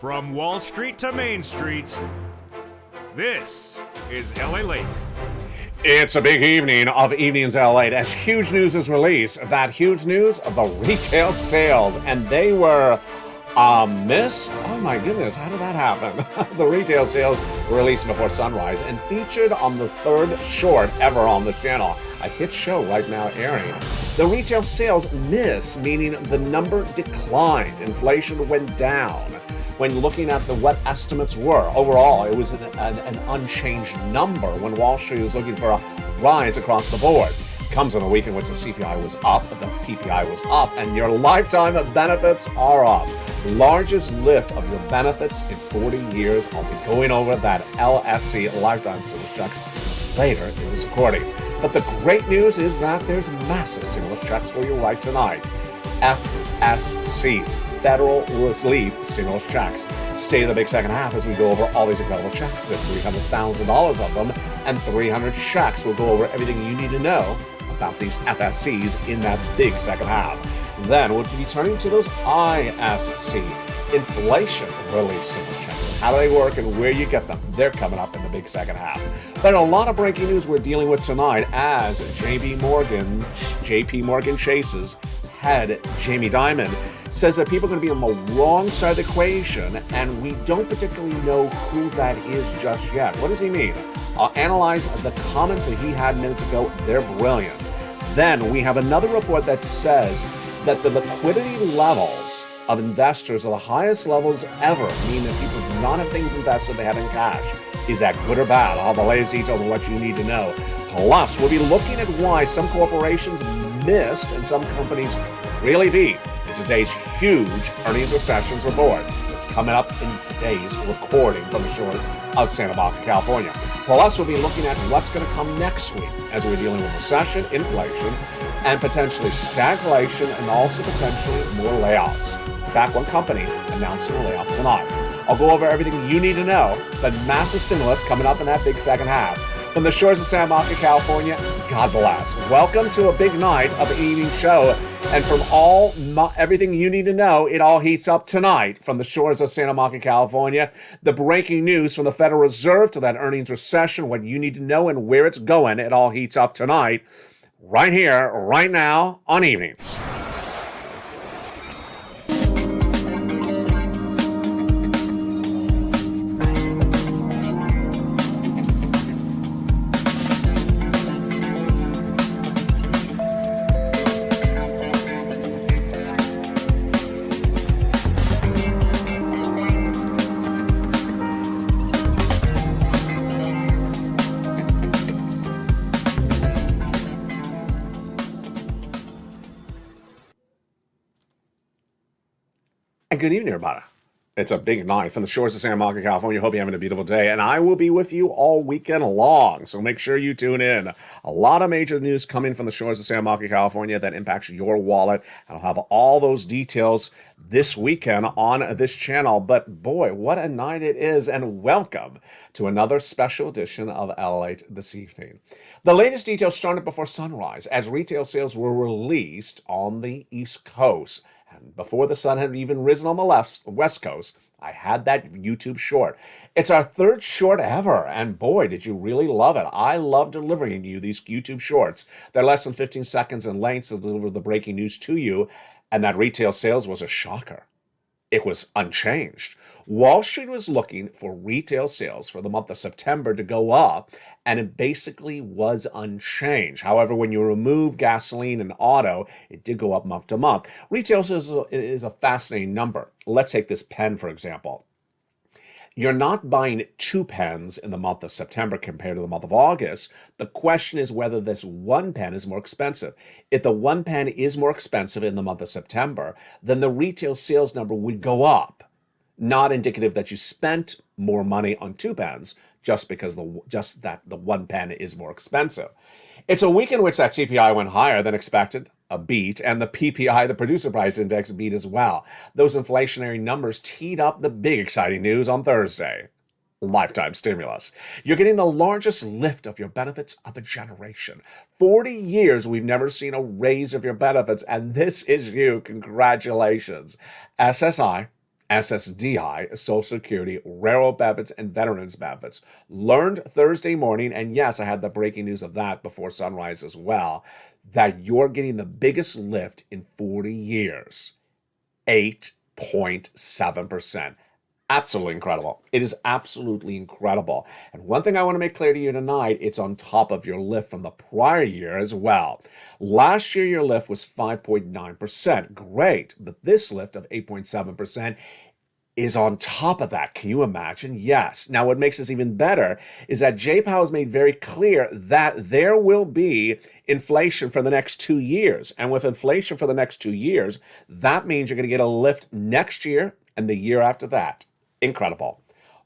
From Wall Street to Main Street, this is LALATE. It's a big evening of Evenings LA as huge news is released. That huge news of the retail sales, and they were a miss. Oh my goodness, how did that happen? The retail sales were released before sunrise and featured on the third short ever on the channel. A hit show right now airing. The retail sales miss, meaning the number declined. Inflation went down. When looking at what estimates were, overall, it was an unchanged number when Wall Street was looking for a rise across the board. Comes in a week in which the CPI was up, the PPI was up, and your lifetime benefits are up. Largest lift of your benefits in 40 years. I'll be going over that LSC lifetime stimulus checks later in this recording. But the great news is that there's massive stimulus checks for you right tonight. FSCs, Federal Relief Stimulus Checks. Stay in the big second half as we go over all these incredible checks. There's $300,000 of them, and 300 checks. We'll go over everything you need to know about these FSCs in that big second half. Then we'll be turning to those ISC, Inflation Relief Stimulus Checks. How do they work and where you get them? They're coming up in the big second half. But a lot of breaking news we're dealing with tonight as JP Morgan Chase's head, Jamie Dimon, says that people are going to be on the wrong side of the equation, and we don't particularly know who that is just yet. What does he mean? I'll analyze the comments that he had minutes ago. They're brilliant. Then we have another report that says that the liquidity levels of investors are the highest levels ever, meaning that people do not have things invested they have in cash. Is that good or bad? I'll have the latest details of what you need to know. Plus, we'll be looking at why some corporations missed and some companies really beat in today's huge earnings recessions report. It's coming up in today's recording from the shores of Santa Monica, California. Plus, we'll be looking at what's going to come next week as we're dealing with recession, inflation, and potentially stagflation, and also potentially more layoffs. In fact, one company announcing a layoff tonight. I'll go over everything you need to know. The massive stimulus coming up in that big second half. From the shores of Santa Monica, California, God bless. Welcome to a big night of the evening show. And from everything you need to know, it all heats up tonight from the shores of Santa Monica, California. The breaking news from the Federal Reserve to that earnings recession, what you need to know and where it's going, it all heats up tonight. Right here, right now, on Evenings. Good evening, everybody. It's a big night from the shores of Santa Monica, California. Hope you're having a beautiful day, and I will be with you all weekend long, so make sure you tune in. A lot of major news coming from the shores of Santa Monica, California that impacts your wallet, and I'll have all those details this weekend on this channel. But boy, what a night it is, and welcome to another special edition of LALATE this evening. The latest details started before sunrise as retail sales were released on the East Coast. And before the sun had even risen on the West Coast, I had that YouTube short. It's our third short ever, and boy, did you really love it. I love delivering you these YouTube shorts. They're less than 15 seconds in length to deliver the breaking news to you, and that retail sales was a shocker. It was unchanged. Wall Street was looking for retail sales for the month of September to go up, and it basically was unchanged. However, when you remove gasoline and auto, it did go up month to month. Retail sales is a fascinating number. Let's take this pen, for example. You're not buying 2 pens in the month of September compared to the month of August. The question is whether this 1 pen is more expensive. If the 1 pen is more expensive in the month of September, then the retail sales number would go up. Not indicative that you spent more money on 2 pens just because the 1 pen is more expensive. It's a week in which that CPI went higher than expected, a beat, and the PPI, the Producer Price Index, beat as well. Those inflationary numbers teed up the big exciting news on Thursday. Lifetime stimulus. You're getting the largest lift of your benefits of a generation. 40 years we've never seen a raise of your benefits, and this is you. Congratulations. SSI, SSDI, Social Security, railroad benefits, and veterans benefits. Learned Thursday morning, and yes, I had the breaking news of that before sunrise as well, that you're getting the biggest lift in 40 years, 8.7%. Absolutely incredible. It is absolutely incredible. And one thing I want to make clear to you tonight, it's on top of your lift from the prior year as well. Last year, your lift was 5.9%. Great. But this lift of 8.7% is on top of that. Can you imagine? Yes. Now, what makes this even better is that Jay Powell has made very clear that there will be inflation for the next 2 years. And with inflation for the next 2 years, that means you're going to get a lift next year and the year after that. Incredible.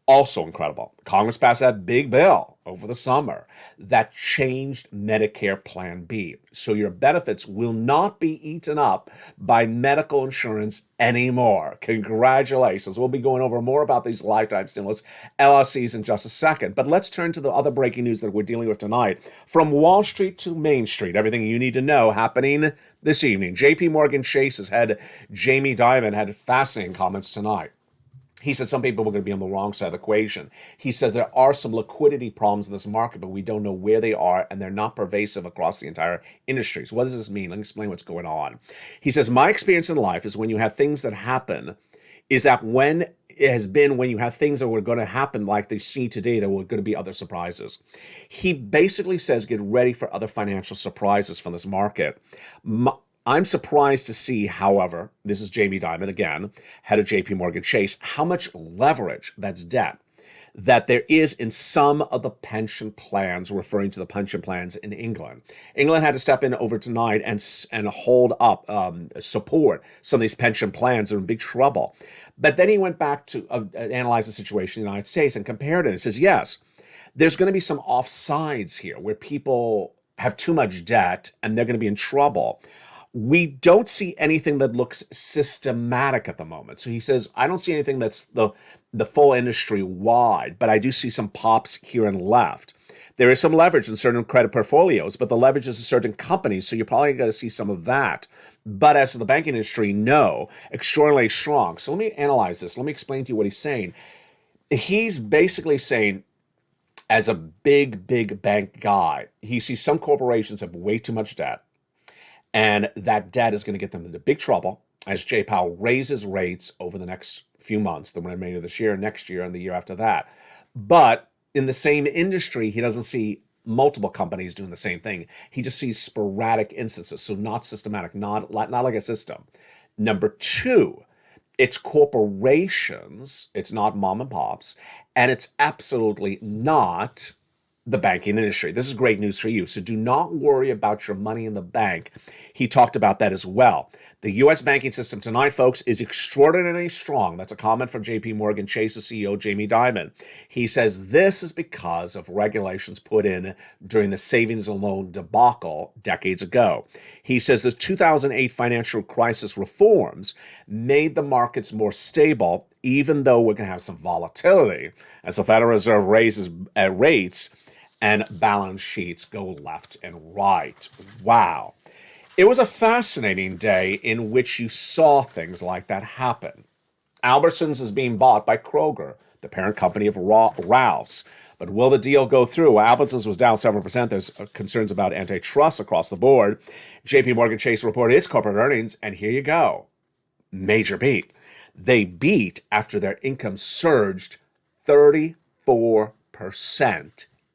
Also incredible. Congress passed that big bill over the summer that changed Medicare Plan B. So your benefits will not be eaten up by medical insurance anymore. Congratulations. We'll be going over more about these lifetime stimulus LLCs in just a second. But let's turn to the other breaking news that we're dealing with tonight. From Wall Street to Main Street, everything you need to know happening this evening. JP Morgan Chase's head, Jamie Dimon, had fascinating comments tonight. He said some people were going to be on the wrong side of the equation. He said there are some liquidity problems in this market, but we don't know where they are, and they're not pervasive across the entire industry. So what does this mean? Let me explain what's going on. He says, my experience in life is when you have things that happen, is that when it has been when you have things that were going to happen like they see today, there were going to be other surprises. He basically says, get ready for other financial surprises from this market. I'm surprised to see, however, this is Jamie Dimon again, head of JP Morgan Chase, how much leverage, that's debt, that there is in some of the pension plans, referring to the pension plans in England. England had to step in over tonight and hold up, support some of these pension plans. They're in big trouble. But then he went back to analyze the situation in the United States and compared it. He says, yes, there's going to be some offsides here where people have too much debt and they're going to be in trouble. We don't see anything that looks systematic at the moment. So he says, I don't see anything that's the full industry wide, but I do see some pops here and left. There is some leverage in certain credit portfolios, but the leverage is in certain companies, so you're probably going to see some of that. But as to the banking industry, no, extraordinarily strong. So let me analyze this. Let me explain to you what he's saying. He's basically saying, as a big bank guy, he sees some corporations have way too much debt. And that debt is going to get them into big trouble as Jay Powell raises rates over the next few months, the remainder of this year, next year, and the year after that. But in the same industry, he doesn't see multiple companies doing the same thing. He just sees sporadic instances, so not systematic, not like a system. Number two, it's corporations, it's not mom and pops, and it's absolutely not the banking industry. This is great news for you. So do not worry about your money in the bank. He talked about that as well. The U.S. banking system tonight, folks, is extraordinarily strong. That's a comment from JP Morgan Chase's CEO, Jamie Dimon. He says this is because of regulations put in during the savings and loan debacle decades ago. He says the 2008 financial crisis reforms made the markets more stable, even though we're going to have some volatility as the Federal Reserve raises rates and balance sheets go left and right. Wow. It was a fascinating day in which you saw things like that happen. Albertsons is being bought by Kroger, the parent company of Ralph's. But will the deal go through? Albertsons was down 7%. There's concerns about antitrust across the board. JP Morgan Chase reported its corporate earnings, and here you go. Major beat. They beat after their income surged 34%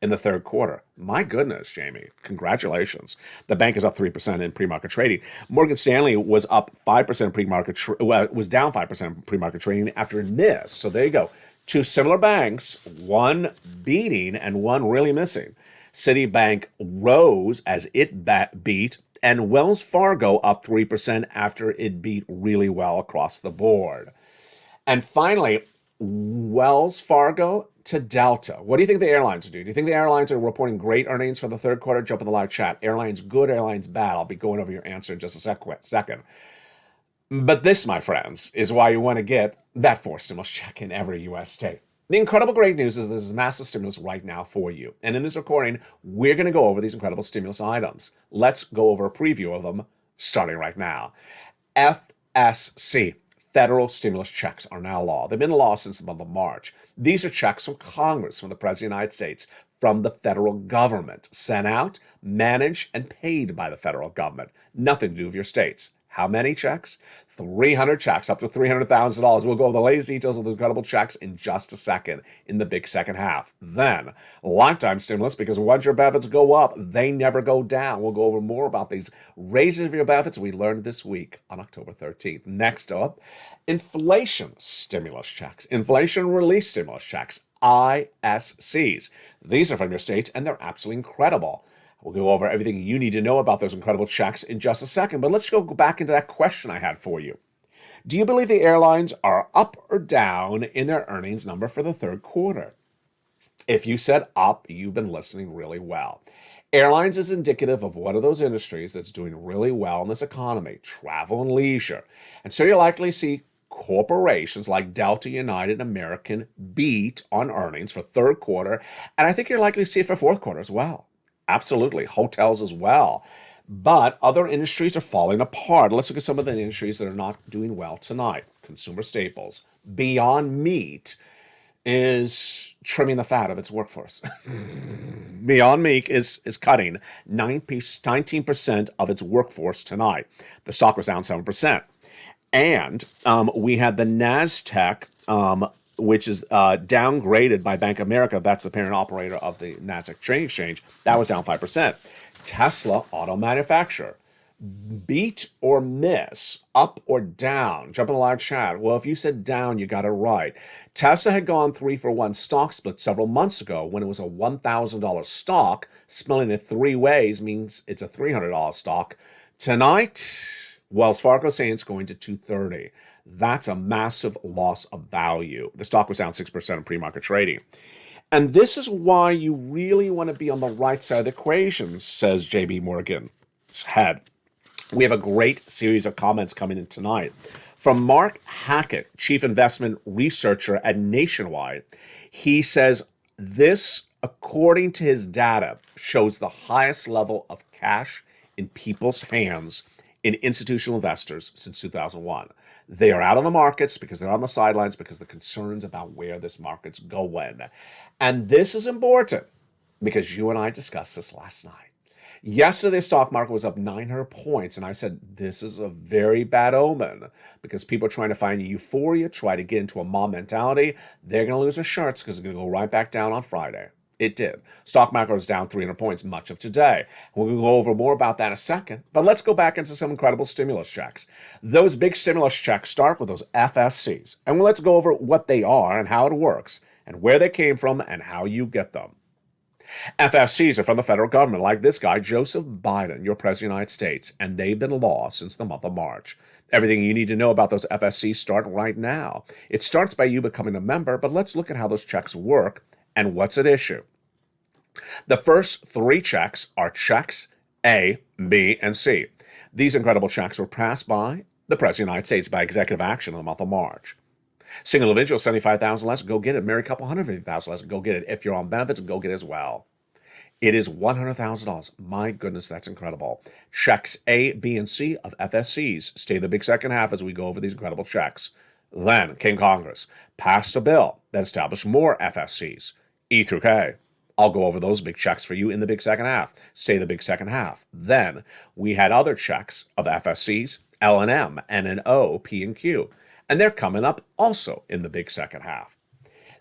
in the third quarter. My goodness, Jamie. Congratulations. The bank is up 3% in pre-market trading. Morgan Stanley was up 5% in pre-market, was down 5% in pre-market trading after a miss. So there you go. Two similar banks, one beating and one really missing. Citibank rose as it beat, and Wells Fargo up 3% after it beat really well across the board. And finally, Wells Fargo to Delta. What do you think the airlines do? Do you think the airlines are reporting great earnings for the third quarter? Jump in the live chat. Airlines good, airlines bad. I'll be going over your answer in just a second. But this, my friends, is why you want to get that forced stimulus check in every U.S. state. The incredible great news is there's massive stimulus right now for you. And in this recording, we're going to go over these incredible stimulus items. Let's go over a preview of them starting right now. FSC. Federal stimulus checks are now law. They've been law since the month of March. These are checks from Congress, from the President of the United States, from the federal government, sent out, managed, and paid by the federal government. Nothing to do with your states. How many checks? 300 checks, up to $300,000. We'll go over the latest details of the incredible checks in just a second in the big second half. Then, lifetime stimulus, because once your benefits go up, they never go down. We'll go over more about these raises of your benefits we learned this week on October 13th. Next up, inflation stimulus checks, inflation relief stimulus checks, ISCs. These are from your states, and they're absolutely incredible. We'll go over everything you need to know about those incredible checks in just a second, but let's go back into that question I had for you. Do you believe the airlines are up or down in their earnings number for the third quarter? If you said up, you've been listening really well. Airlines is indicative of one of those industries that's doing really well in this economy, travel and leisure. And so you'll likely see corporations like Delta, United, American beat on earnings for third quarter, and I think you're likely to see it for fourth quarter as well. Absolutely. Hotels as well. But other industries are falling apart. Let's look at some of the industries that are not doing well tonight. Consumer staples. Beyond Meat is trimming the fat of its workforce. Beyond Meat is cutting 19% of its workforce tonight. The stock was down 7%. And we had the NASDAQ, which is downgraded by Bank of America. That's the parent operator of the NASDAQ trading exchange. That was down 5%. Tesla, auto manufacturer. Beat or miss, up or down? Jump in the live chat. Well, if you said down, you got it right. Tesla had gone 3-for-1 stock split several months ago when it was a $1,000 stock. Splitting it three ways means it's a $300 stock. Tonight, Wells Fargo saying it's going to $230. That's a massive loss of value. The stock was down 6% in pre-market trading. And this is why you really want to be on the right side of the equation, says JB Morgan's head. We have a great series of comments coming in tonight. From Mark Hackett, Chief Investment Researcher at Nationwide, he says this, according to his data, shows the highest level of cash in people's hands in institutional investors since 2001. They are out of the markets because they're on the sidelines because of the concerns about where this market's going. And this is important because you and I discussed this last night. Yesterday, the stock market was up 900 points, and I said, this is a very bad omen because people are trying to find euphoria, try to get into a mob mentality. They're going to lose their shirts because it's going to go right back down on Friday. It did. Stock market was down 300 points much of today. We're going to go over more about that in a second, but let's go back into some incredible stimulus checks. Those big stimulus checks start with those FSCs, and let's go over what they are and how it works and where they came from and how you get them. FSCs are from the federal government, like this guy, Joseph Biden, your president of the United States, and they've been law since the month of March. Everything you need to know about those FSCs start right now. It starts by you becoming a member, but let's look at how those checks work and what's at issue. The first three checks are checks A, B, and C. These incredible checks were passed by the President of the United States by executive action in the month of March. Single individual, $75,000 less, go get it. Married couple, $150,000 less, go get it. If you're on benefits, go get it as well. It is $100,000. My goodness, that's incredible. Checks A, B, and C of FSCs. Stay the big second half as we go over these incredible checks. Then came Congress, passed a bill that established more FSCs, E through K. I'll go over those big checks for you in the big second half. Stay the big second half. Then we had other checks of FSCs, L and M, N and O, P and Q. And they're coming up also in the big second half.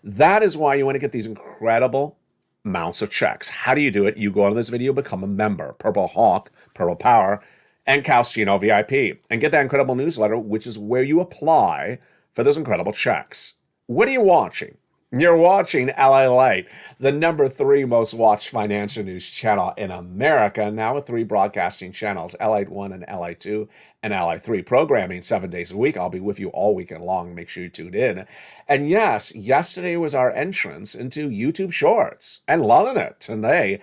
That is why you want to get these incredible amounts of checks. How do you do it? You go on this video, become a member, Purple Hawk, Purple Power, and Calcino VIP, and get that incredible newsletter, which is where you apply for those incredible checks. What are you watching? You're watching LALATE, the number 3 most watched financial news channel in America, now with 3 broadcasting channels, LA1 and LA2 and LA3, programming 7 days a week. I'll be with you all weekend long. Make sure you tune in. And yes, yesterday was our entrance into YouTube Shorts, and loving it. Today,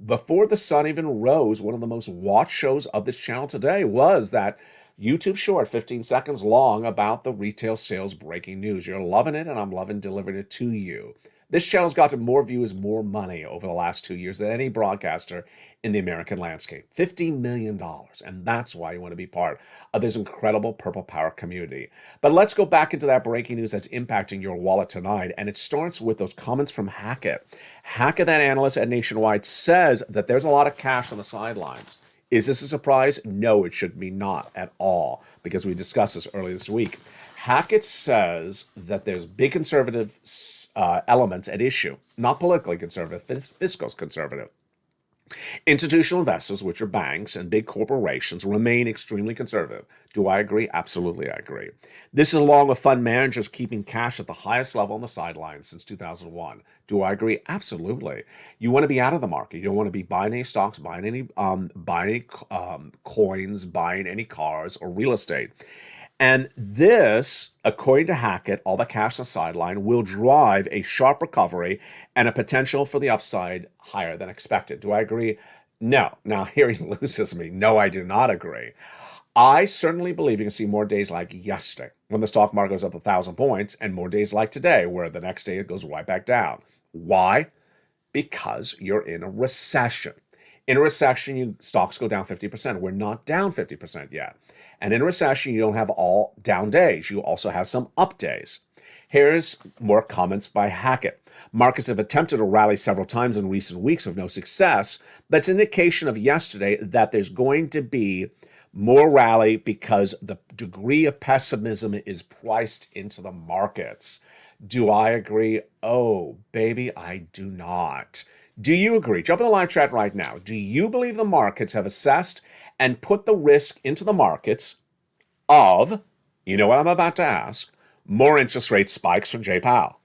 before the sun even rose, one of the most watched shows of this channel today was that YouTube short, 15 seconds long, about the retail sales breaking news. You're loving it, and I'm loving delivering it to you. This channel's gotten more views, more money over the last 2 years than any broadcaster in the American landscape. $50 million. And that's why you want to be part of this incredible Purple Power community. But let's go back into that breaking news that's impacting your wallet tonight. And it starts with those comments from Hackett. Hackett, that analyst at Nationwide, says that there's a lot of cash on the sidelines. Is this a surprise? No, it should be not at all, because we discussed this earlier this week. Hackett says that there's big conservative elements at issue, not politically conservative, fiscal conservative. Institutional investors, which are banks and big corporations, remain extremely conservative. Do I agree? Absolutely, I agree. This is along with fund managers keeping cash at the highest level on the sidelines since 2001. Do I agree? Absolutely. You want to be out of the market. You don't want to be buying any stocks, buying any coins, buying any cars or real estate. And this, according to Hackett, all the cash on the sideline will drive a sharp recovery and a potential for the upside higher than expected. Do I agree? No. Now, here he loses me. No, I do not agree. I certainly believe you can see more days like yesterday when the stock market goes up 1,000 points and more days like today where the next day it goes right back down. Why? Because you're in a recession. In a recession, stocks go down 50%. We're not down 50% yet. And in a recession, you don't have all down days. You also have some up days. Here's more comments by Hackett. Markets have attempted to rally several times in recent weeks with no success. That's an indication of yesterday that there's going to be more rally because the degree of pessimism is priced into the markets. Do I agree? Oh, baby, I do not. Do you agree? Jump in the live chat right now. Do you believe the markets have assessed and put the risk into the markets of, you know what I'm about to ask, more interest rate spikes from Jay Powell?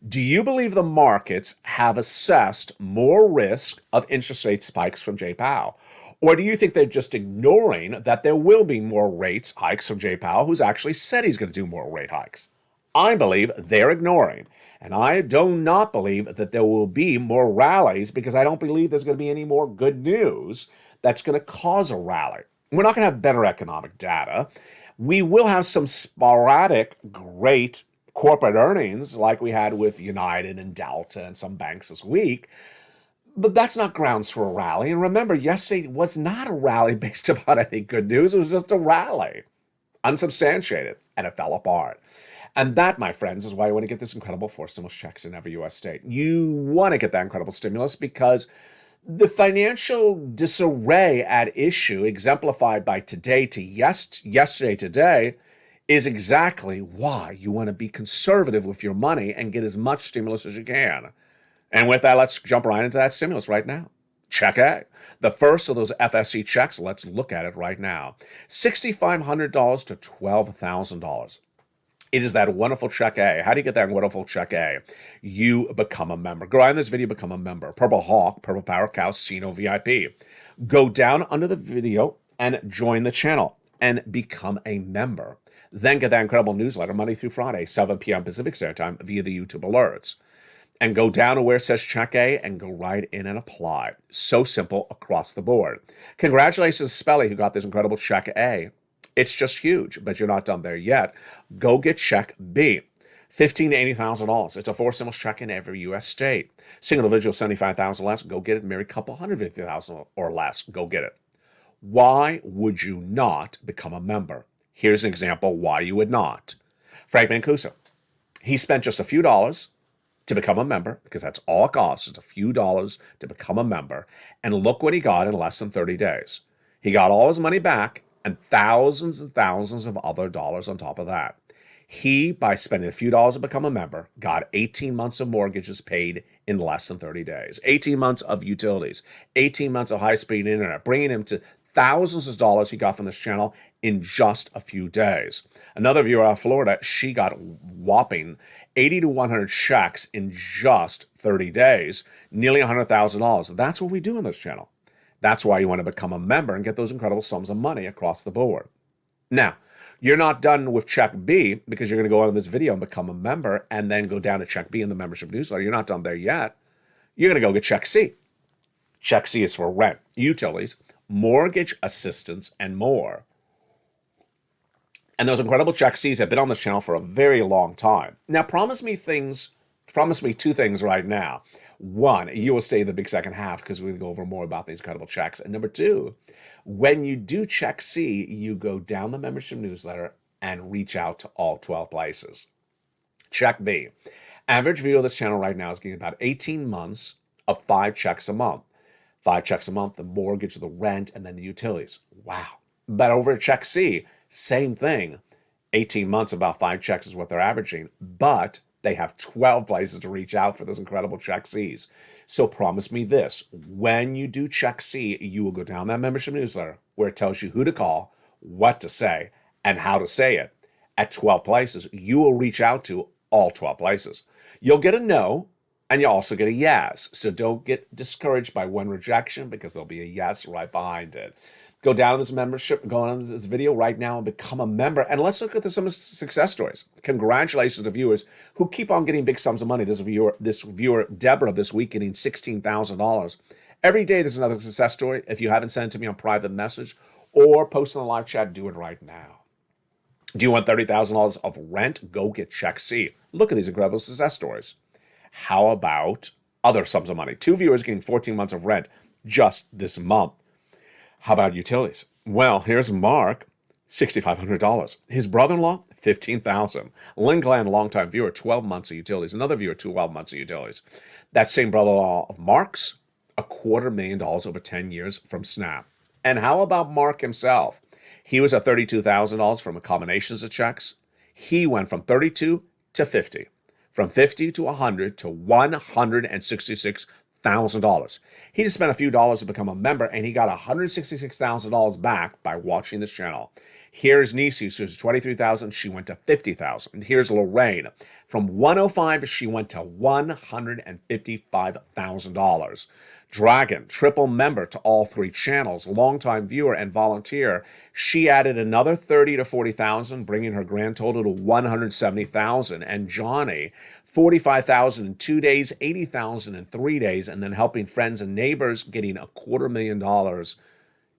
Do you believe the markets have assessed more risk of interest rate spikes from Jay Powell? Or do you think they're just ignoring that there will be more rates hikes from Jay Powell, who's actually said he's going to do more rate hikes? I believe they're ignoring. And I do not believe that there will be more rallies because I don't believe there's going to be any more good news that's going to cause a rally. We're not going to have better economic data. We will have some sporadic great corporate earnings like we had with United and Delta and some banks this week. But that's not grounds for a rally. And remember, yesterday was not a rally based upon any good news. It was just a rally, unsubstantiated, and it fell apart. And that, my friends, is why you want to get this incredible 4 stimulus checks in every U.S. state. You want to get that incredible stimulus because the financial disarray at issue, exemplified by yesterday today, is exactly why you want to be conservative with your money and get as much stimulus as you can. And with that, let's jump right into that stimulus right now. Check A. The first of those FSC checks, let's look at it right now. $6,500 to $12,000. It is that wonderful check A. How do you get that wonderful check A? You become a member. Go on this video, become a member. Purple Hawk, Purple Power Casino VIP. Go down under the video and join the channel and become a member. Then get that incredible newsletter Monday through Friday, 7 p.m. Pacific Standard Time via the YouTube alerts. And go down to where it says check A and go right in and apply. So simple across the board. Congratulations to Spelly who got this incredible check A. It's just huge, but you're not done there yet. Go get check B. $15,000 to $80,000. It's a 4 stimulus check in every U.S. state. Single individual, $75,000 less. Go get it. Married couple, $150,000 or less. Go get it. Why would you not become a member? Here's an example why you would not. Frank Mancuso. He spent just a few dollars to become a member, because that's all it costs. It's a few dollars to become a member. And look what he got in less than 30 days. He got all his money back and thousands of other dollars on top of that. He, by spending a few dollars to become a member, got 18 months of mortgages paid in less than 30 days, 18 months of utilities, 18 months of high-speed internet, bringing him to thousands of dollars he got from this channel in just a few days. Another viewer out of Florida, she got whopping 80 to 100 checks in just 30 days, nearly $100,000. That's what we do on this channel. That's why you want to become a member and get those incredible sums of money across the board. Now, you're not done with check B because you're going to go on this video and become a member and then go down to check B in the membership newsletter. You're not done there yet. You're going to go get check C. Check C is for rent, utilities, mortgage assistance, and more. And those incredible check C's have been on this channel for a very long time. Now, promise me things Promise me two things right now. One, you will stay in the big second half because we're going to go over more about these incredible checks. And number two, when you do check C, you go down the membership newsletter and reach out to all 12 places. Check B. Average viewer of this channel right now is getting about 18 months of 5 checks a month. 5 checks a month, the mortgage, the rent, and then the utilities. Wow. But over at Check C, same thing. 18 months, about 5 checks is what they're averaging. But they have 12 places to reach out for those incredible Check Cs. So promise me this. When you do Check C, you will go down that membership newsletter where it tells you who to call, what to say, and how to say it. At 12 places, you will reach out to all 12 places. You'll get a no, and you'll also get a yes. So don't get discouraged by one rejection because there'll be a yes right behind it. Go down to this membership, go on this video right now and become a member. And let's look at some success stories. Congratulations to viewers who keep on getting big sums of money. This viewer, Deborah, this week getting $16,000. Every day there's another success story. If you haven't sent it to me on private message or post in the live chat, do it right now. Do you want $30,000 of rent? Go get Check C. Look at these incredible success stories. How about other sums of money? 2 viewers getting 14 months of rent just this month. How about utilities? Well, here's Mark, $6,500. His brother-in-law, $15,000. Lynn Glenn, longtime viewer, 12 months of utilities. Another viewer, 12 months of utilities. That same brother-in-law of Mark's, $250,000 over 10 years from Snap. And how about Mark himself? He was at $32,000 from a combinations of checks. He went from 32 to 50, from 50 to 100 to $166,000. He just spent a few dollars to become a member, and he got $166,000 back by watching this channel. Here's Nisi, who's $23,000. She went to $50,000. Here's Lorraine. From $105,000, she went to $155,000. Dragon, triple member to all 3 channels, longtime viewer and volunteer. She added another $30,000 to $40,000, bringing her grand total to $170,000. And Johnny, $45,000 in 2 days, $80,000 in 3 days, and then helping friends and neighbors, getting $250,000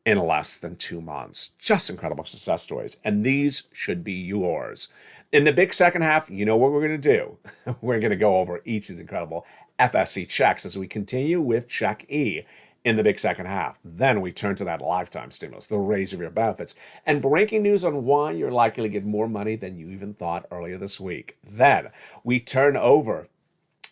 in less than 2 months. Just incredible success stories. And these should be yours. In the big second half, you know what we're going to do. We're going to go over each of these incredible FSC checks as we continue with Check E in the big second half. Then we turn to that lifetime stimulus, the raise of your benefits, and breaking news on why you're likely to get more money than you even thought earlier this week. Then we turn over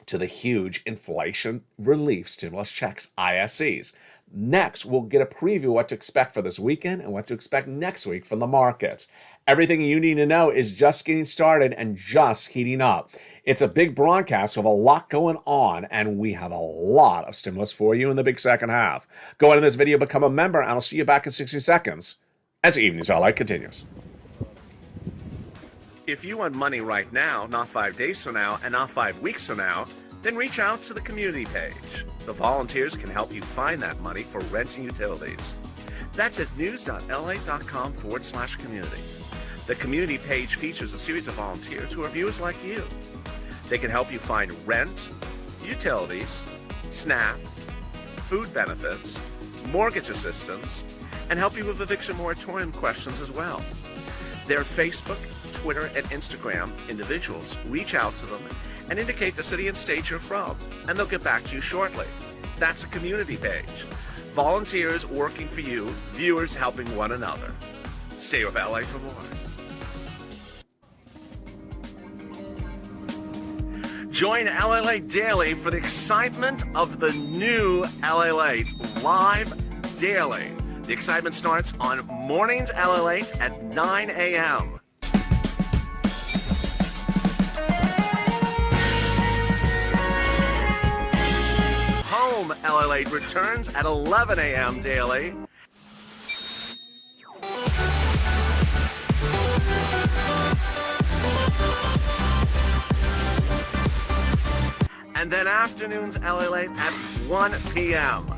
to the huge inflation relief stimulus checks, ISCs. Next, we'll get a preview of what to expect for this weekend and what to expect next week from the markets. Everything you need to know is just getting started and just heating up. It's a big broadcast with a lot going on, and we have a lot of stimulus for you in the big second half. Go into this video, become a member, and I'll see you back in 60 seconds as Evenings LA continues. If you want money right now, not 5 days from now, and not 5 weeks from now, then reach out to the community page. The volunteers can help you find that money for rent and utilities. That's at news.la.com/community. The community page features a series of volunteers who are viewers like you. They can help you find rent, utilities, SNAP, food benefits, mortgage assistance, and help you with eviction moratorium questions as well. Their Facebook, Twitter, and Instagram individuals reach out to them and indicate the city and state you're from, and they'll get back to you shortly. That's a community page. Volunteers working for you, viewers helping one another. Stay with LA for more. Join LALATE Daily for the excitement of the new LALATE live daily. The excitement starts on mornings LALATE at 9 a.m. Home LALATE returns at 11 a.m. daily. And then afternoons LALATE at 1 p.m.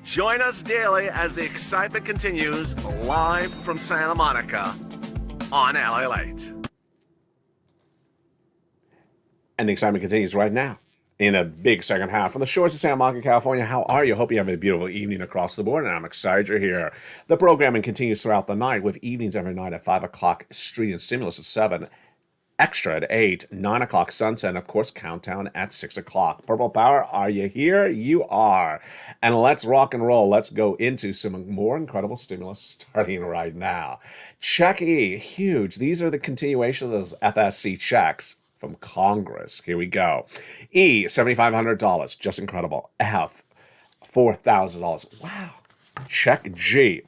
Join us daily as the excitement continues live from Santa Monica on LALATE. And the excitement continues right now in a big second half. From the shores of Santa Monica, California, how are you? Hope you have a beautiful evening across the board, and I'm excited you're here. The programming continues throughout the night with evenings every night at 5 o'clock, Street and Stimulus at 7, Extra at 8, 9 o'clock Sunset, and of course, Countdown at 6 o'clock. Purple Power, are you here? You are. And let's rock and roll. Let's go into some more incredible stimulus starting right now. Check E, huge. These are the continuation of those FSC checks from Congress. Here we go. E, $7,500, just incredible. F, $4,000. Wow. Check G,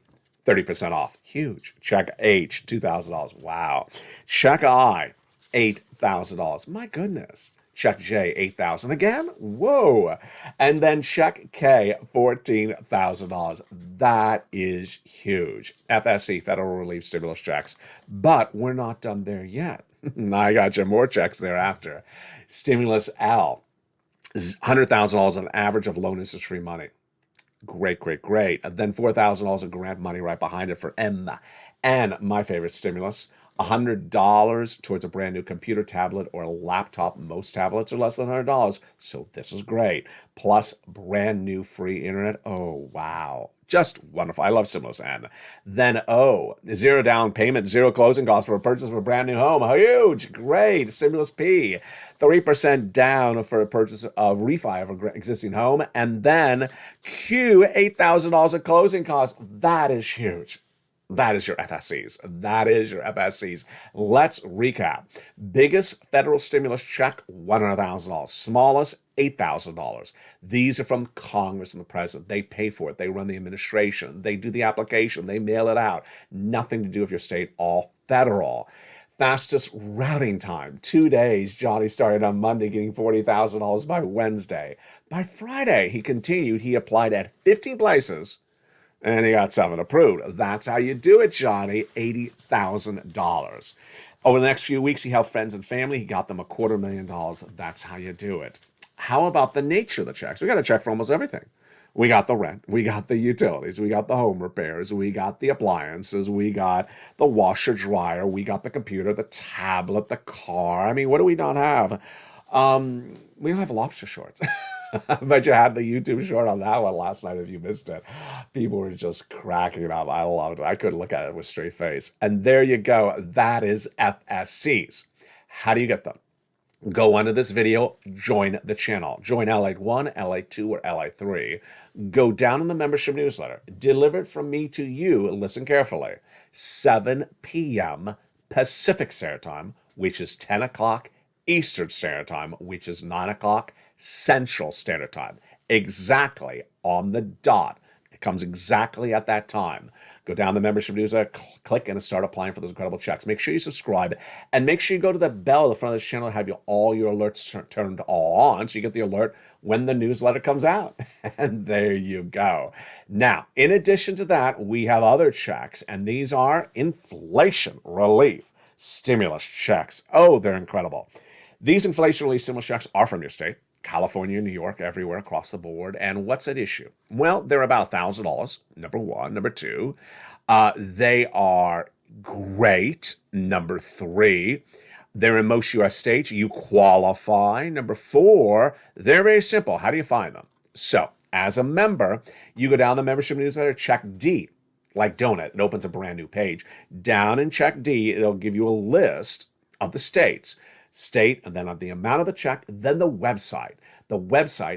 30% off. Huge. Check H, $2,000. Wow. Check I, $8,000. My goodness. Check J, $8,000 again. Whoa. And then check K, $14,000. That is huge. FSC, Federal Relief Stimulus checks. But we're not done there yet. I got you more checks thereafter. Stimulus L, $100,000 on average of loan interest-free money. Great, great, great. And then $4,000 of grant money right behind it for M. And my favorite stimulus, $100 towards a brand new computer, tablet, or laptop. Most tablets are less than $100, so this is great. Plus brand new free internet. Oh, wow. Just wonderful. I love stimulus N. Then O, 0 down payment, 0 closing costs for a purchase of a brand new home. Huge. Great. Stimulus P, 3% down for a purchase of refi of an existing home. And then Q, $8,000 of closing costs. That is huge. That is your FSCs. That is your FSCs. Let's recap. Biggest federal stimulus check, $100,000. Smallest, $8,000. These are from Congress and the president. They pay for it. They run the administration. They do the application. They mail it out. Nothing to do with your state, all federal. Fastest routing time, 2 days. Johnny started on Monday getting $40,000 by Wednesday. By Friday, he continued. He applied at 15 places, and he got 7 approved. That's how you do it, Johnny. $80,000. Over the next few weeks, he helped friends and family. He got them $250,000. That's how you do it. How about the nature of the checks? We got a check for almost everything. We got the rent. We got the utilities. We got the home repairs. We got the appliances. We got the washer, dryer. We got the computer, the tablet, the car. I mean, what do we not have? We don't have lobster shorts. But you had the YouTube short on that one last night if you missed it. People were just cracking up. I loved it. I couldn't look at it with a straight face. And there you go. That is FSCs. How do you get them? Go under this video, join the channel. Join LALATE 1, LALATE 2, or LALATE 3. Go down in the membership newsletter. Delivered from me to you, listen carefully, 7 p.m. Pacific Standard Time, which is 10 o'clock Eastern Standard Time, which is 9 o'clock Central Standard Time. Exactly on the dot. It comes exactly at that time. Go down the membership newsletter, click, and start applying for those incredible checks. Make sure you subscribe, and make sure you go to the bell at the front of this channel and have all your alerts turned all on, so you get the alert when the newsletter comes out. And there you go. Now, in addition to that, we have other checks, and these are inflation relief stimulus checks. Oh, they're incredible. These inflation relief stimulus checks are from your state. California, New York, everywhere across the board. And what's at issue? Well, they're about $1,000, number one. Number two, they are great. Number three, they're in most U.S. states. You qualify. Number four, they're very simple. How do you find them? So, as a member, you go down the membership newsletter, check D, like donut. It opens a brand new page. Down in check D, it'll give you a list of the states. State, and then on the amount of the check, then the website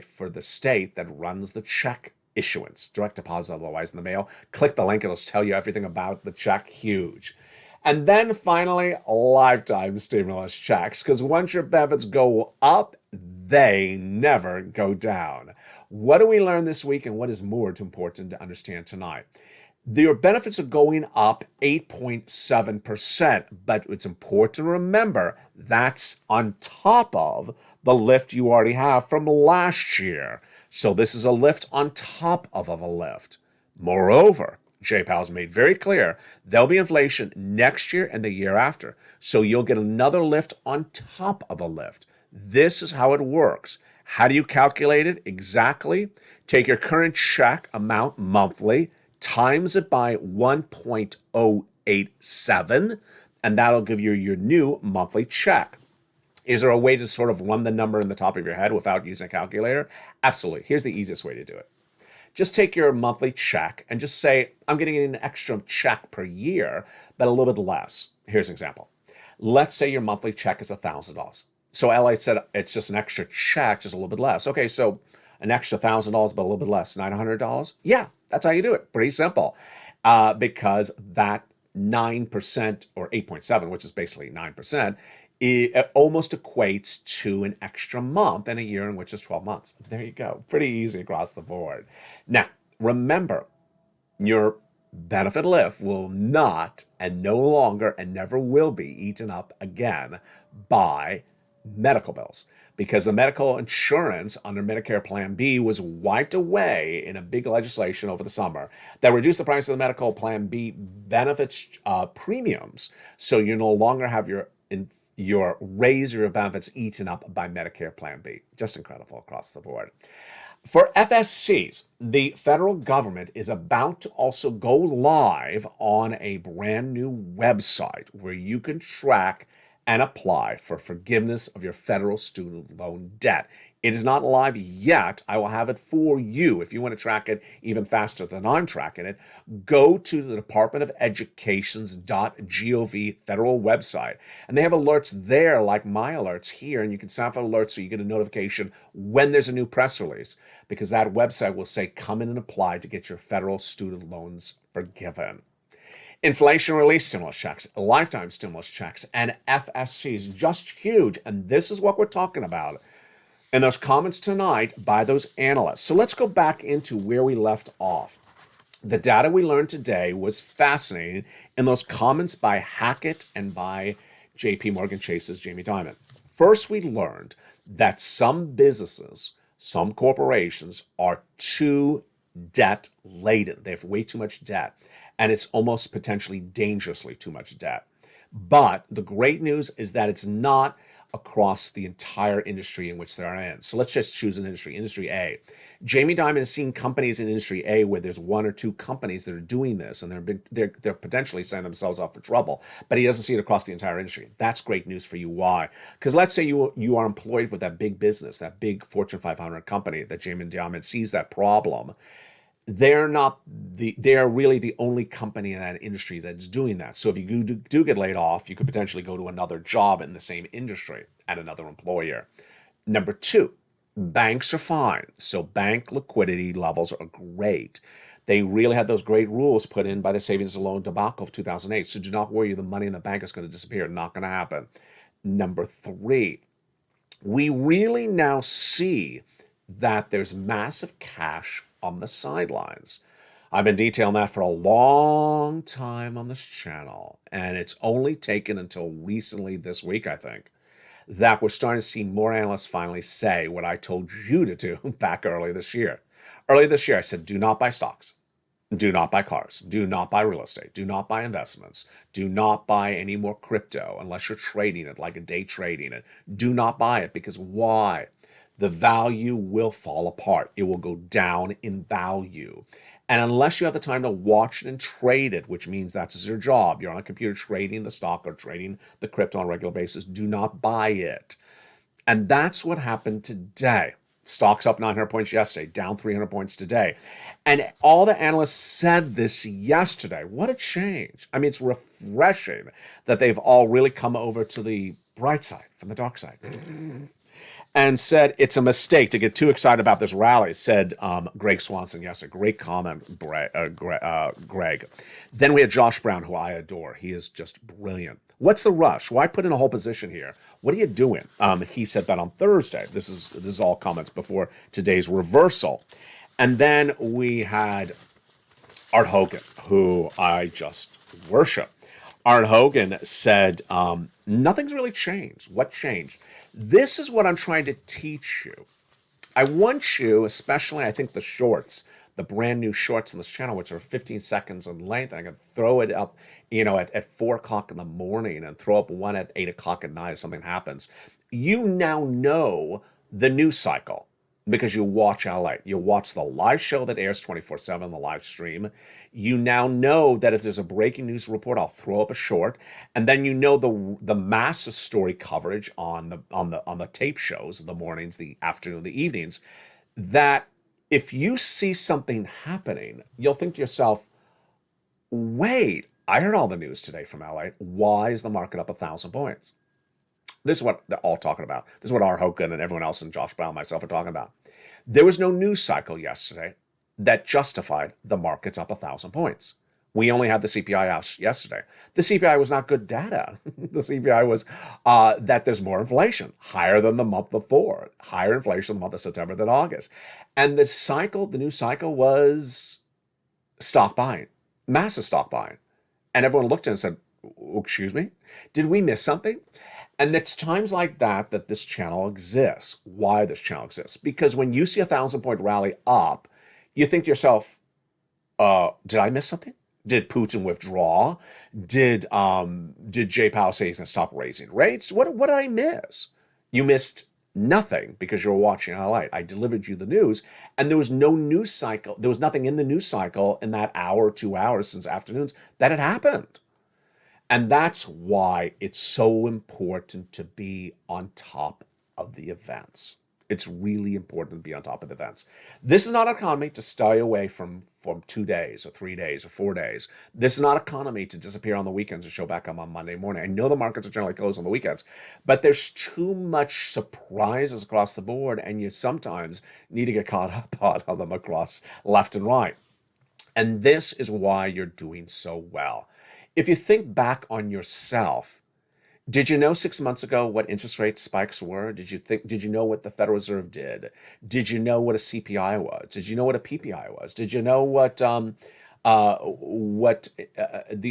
for the state that runs the check issuance, direct deposit, otherwise in the mail. Click the link, it'll tell you everything about the check. Huge. And then finally, lifetime stimulus checks, because once your benefits go up, they never go down. What do we learn this week, and what is more important to understand tonight? Your benefits are going up 8.7%, but it's important to remember that's on top of the lift you already have from last year. So this is a lift on top of a lift. Moreover, J-PAL's made very clear there'll be inflation next year and the year after. So you'll get another lift on top of a lift. This is how it works. How do you calculate it exactly? Take your current check amount monthly, times it by 1.087, and that'll give you your new monthly check. Is there a way to sort of run the number in the top of your head without using a calculator? Absolutely. Here's the easiest way to do it. Just take your monthly check and just say, I'm getting an extra check per year, but a little bit less. Here's an example. Let's say your monthly check is $1,000. So LALATE said it's just an extra check, just a little bit less. Okay, so an extra $1,000, but a little bit less, $900? Yeah, that's how you do it. Pretty simple. Because that 9% or 8.7, which is basically 9%, it almost equates to an extra month in a year, in which is 12 months. There you go. Pretty easy across the board. Now, remember, your benefit lift will not and no longer and never will be eaten up again by medical bills, because the medical insurance under Medicare Plan B was wiped away in a big legislation over the summer that reduced the price of the medical Plan B benefits premiums. So you no longer have your raise your benefits eaten up by Medicare Plan B. Just incredible across the board. For FSCs, the federal government is about to also go live on a brand new website where you can track and apply for forgiveness of your federal student loan debt. It is not live yet. I will have it for you. If you want to track it even faster than I'm tracking it, go to the Department of Education's.gov federal website. And they have alerts there like my alerts here, and you can sign up for alerts so you get a notification when there's a new press release, because that website will say come in and apply to get your federal student loans forgiven. Inflation relief stimulus checks, lifetime stimulus checks, and FSCs, just huge. And this is what we're talking about in those comments tonight by those analysts. So let's go back into where we left off. The data we learned today was fascinating in those comments by Hackett and by JP Morgan Chase's Jamie Dimon. First, we learned that some businesses, some corporations are too debt laden. They have way too much debt, and it's almost potentially dangerously too much debt. But the great news is that it's not across the entire industry in which they're in. So let's just choose an industry, industry A. Jamie Dimon has seen companies in industry A where there's one or two companies that are doing this, and they're potentially setting themselves up for trouble, but he doesn't see it across the entire industry. That's great news for you. Why? Because let's say you are employed with that big business, that big Fortune 500 company that Jamie Dimon sees that problem. They're really the only company in that industry that's doing that. So if you do get laid off, you could potentially go to another job in the same industry at another employer. Number two, banks are fine. So bank liquidity levels are great. They really had those great rules put in by the savings and loan debacle of 2008. So do not worry, the money in the bank is going to disappear. Not going to happen. Number three, we really now see that there's massive cash on the sidelines. I've been detailing that for a long time on this channel, and it's only taken until recently this week, I think, that we're starting to see more analysts finally say what I told you to do back early this year. Early this year, I said, do not buy stocks. Do not buy cars. Do not buy real estate. Do not buy investments. Do not buy any more crypto unless you're trading it, like a day trading it. Do not buy it, because why? The value will fall apart. It will go down in value. And unless you have the time to watch it and trade it, which means that's your job, you're on a computer trading the stock or trading the crypto on a regular basis, do not buy it. And that's what happened today. Stocks up 900 points yesterday, down 300 points today. And all the analysts said this yesterday. What a change. I mean, it's refreshing that they've all really come over to the bright side from the dark side. And said it's a mistake to get too excited about this rally, said Greg Swanson yesterday. Great comment, Greg. Then we had Josh Brown, who I adore. He is just brilliant. What's the rush? Why put in a whole position here? What are you doing? He said that on Thursday. This is all comments before today's reversal. And then we had Art Hogan, who I just worship. Art Hogan said, nothing's really changed. What changed? This is what I'm trying to teach you. I want you, especially I think the shorts, the brand new shorts on this channel, which are 15 seconds in length, and I can throw it up, at 4 o'clock in the morning and throw up one at 8 o'clock at night if something happens. You now know the news cycle. because you watch LA. You watch the live show that airs 24/7, the live stream. You now know that if there's a breaking news report, I'll throw up a short, and then you know the massive story coverage on the tape shows, the mornings, the afternoon, the evenings. That if you see something happening, you'll think to yourself, "Wait, I heard all the news today from LA. Why is the market up 1,000 points?" This is what they're all talking about. This is what R. Hogan and everyone else and Josh Brown and myself are talking about. There was no news cycle yesterday that justified the markets up 1,000 points. We only had the CPI out yesterday. The CPI was not good data. The CPI was that there's more inflation, higher than the month before, higher inflation in the month of September than August. And the new cycle was stock buying, massive stock buying. And everyone looked at it and said, "Excuse me, did we miss something?" And it's times like that that this channel exists. Why this channel exists? Because when you see 1,000 point rally up, you think to yourself, did I miss something? Did Putin withdraw? Did Jay Powell say he's going to stop raising rates? What did I miss? You missed nothing because you were watching LALATE. I delivered you the news, and there was no news cycle. There was nothing in the news cycle in that hour, 2 hours since afternoons that had happened. And that's why it's so important to be on top of the events. It's really important to be on top of the events. This is not an economy to stay away from 2 days or 3 days or 4 days. This is not an economy to disappear on the weekends and show back up on Monday morning. I know the markets are generally closed on the weekends, but there's too much surprises across the board, and you sometimes need to get caught up on them across left and right. And this is why you're doing so well. If you think back on yourself, did you know 6 months ago what interest rate spikes were? Did you know what the Federal Reserve did? Did you know what a CPI was? Did you know what a PPI was? Did you know what the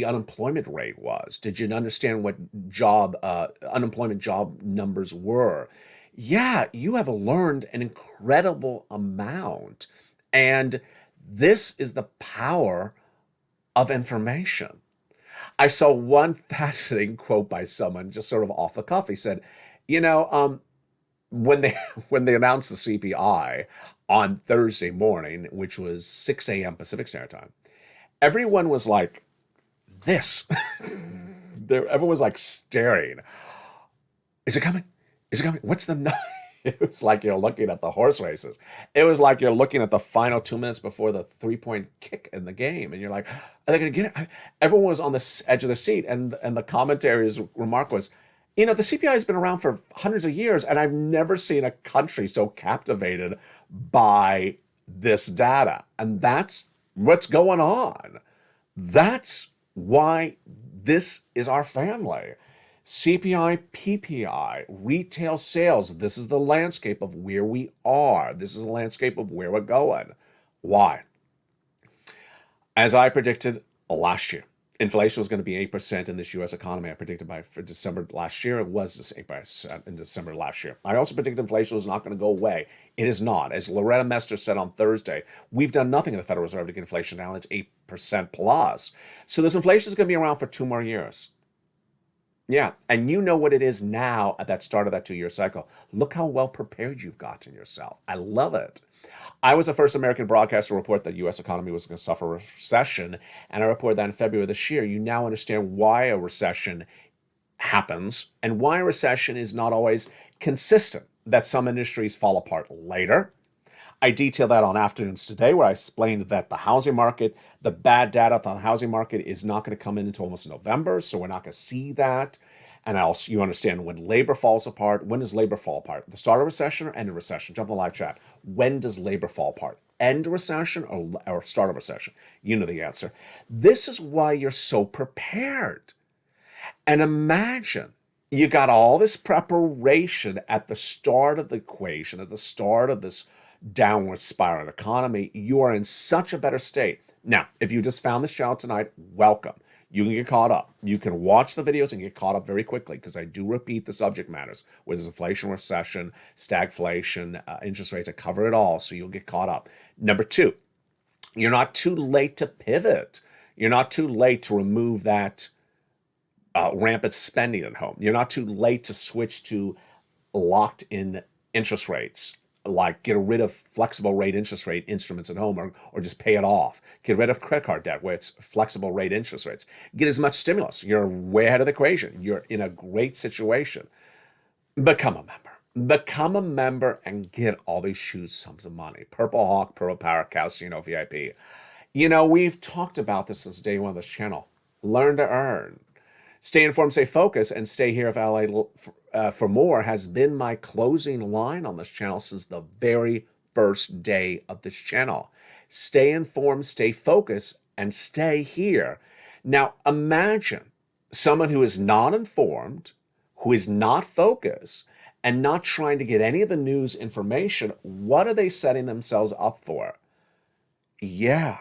unemployment rate was? Did you understand what unemployment job numbers were? Yeah, you have learned an incredible amount. And this is the power of information. I saw one fascinating quote by someone just sort of off the cuff. He said, when they when they announced the CPI on Thursday morning, which was 6 a.m. Pacific Standard Time, everyone was like this. Everyone was like staring. Is it coming? Is it coming? What's the number? It was like you're looking at the horse races. It was like you're looking at the final 2 minutes before the 3-point kick in the game. And you're like, are they going to get it? Everyone was on the edge of their seat. And the commentary's remark was, the CPI has been around for hundreds of years, and I've never seen a country so captivated by this data. And that's what's going on. That's why this is our family. CPI, PPI, retail sales. This is the landscape of where we are. This is the landscape of where we're going. Why? As I predicted last year, inflation was going to be 8% in this U.S. economy. I predicted for December last year. It was this 8% in December last year. I also predicted inflation was not going to go away. It is not. As Loretta Mester said on Thursday, we've done nothing in the Federal Reserve to get inflation down. It's 8% plus. So this inflation is going to be around for 2 more years. Yeah, and you know what it is now at that start of that 2-year cycle. Look how well prepared you've gotten yourself. I love it. I was the first American broadcaster to report that the U.S. economy was going to suffer a recession, and I reported that in February of this year. You now understand why a recession happens and why a recession is not always consistent, that some industries fall apart later. I detailed that on Afternoons Today, where I explained that the housing market, the bad data on the housing market is not going to come in until almost November, so we're not going to see that. And also, you understand when labor falls apart. When does labor fall apart? The start of recession or end of recession? Jump in the live chat. When does labor fall apart? End of recession or start of recession? You know the answer. This is why you're so prepared. And imagine you got all this preparation at the start of the equation, at the start of this downward spiral economy. You are in such a better state. Now, if you just found this channel tonight, welcome. You can get caught up. You can watch the videos and get caught up very quickly because I do repeat the subject matters, whether it's inflation, recession, stagflation, interest rates. I cover it all, so you'll get caught up. Number 2, you're not too late to pivot. You're not too late to remove that rampant spending at home. You're not too late to switch to locked in interest rates. like get rid of flexible rate interest rate instruments at home, or just pay it off. Get rid of credit card debt where it's flexible rate interest rates. Get as much stimulus. You're way ahead of the equation. You're in a great situation. Become a member. Become a member and get all these huge sums of money. Purple Hawk, Purple Power, Casino VIP. You know, we've talked about this since day one of this channel. Learn to earn. Stay informed, stay focused, and stay here if LA for more has been my closing line on this channel since the very first day of this channel. Stay informed, stay focused, and stay here. Now, imagine someone who is not informed, who is not focused, and not trying to get any of the news information. What are they setting themselves up for? Yeah.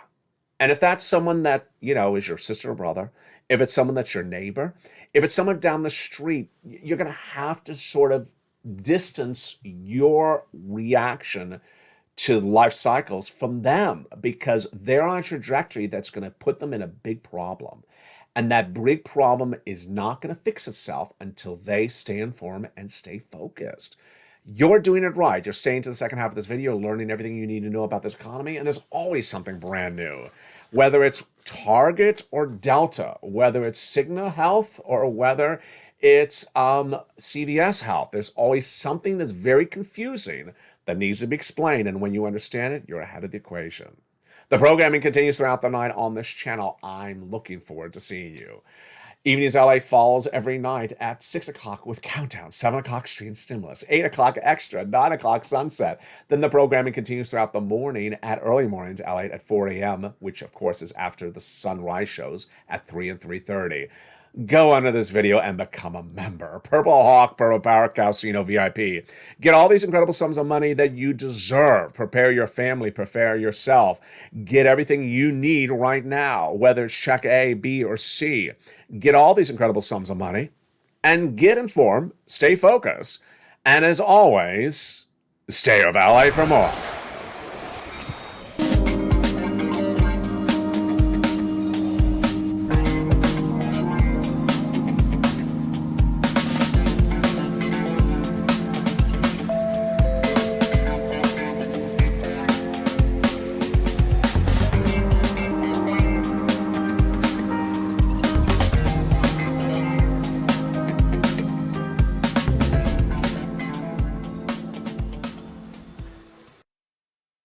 And if that's someone that, you know, is your sister or brother, if it's someone that's your neighbor, if it's someone down the street, you're going to have to sort of distance your reaction to life cycles from them, because they're on a trajectory that's going to put them in a big problem. And that big problem is not going to fix itself until they stay informed and stay focused. You're doing it right. You're staying to the second half of this video, learning everything you need to know about this economy, and there's always something brand new. Whether it's Target or Delta, whether it's Cigna Health or whether it's CVS Health, there's always something that's very confusing that needs to be explained, and when you understand it, you're ahead of the equation. The programming continues throughout the night on this channel. I'm looking forward to seeing you. Evenings LA falls every night at 6 o'clock with Countdown, 7 o'clock Stream Stimulus, 8 o'clock Extra, 9 o'clock Sunset. Then the programming continues throughout the morning at Early Mornings LA at 4 a.m., which of course is after the sunrise shows at 3 and 3:30. Go under this video and become a member. Purple Hawk, Purple Power, Casino VIP. Get all these incredible sums of money that you deserve. Prepare your family, prepare yourself. Get everything you need right now, whether it's check A, B, or C. Get all these incredible sums of money and get informed, stay focused, and as always, stay of LA for more.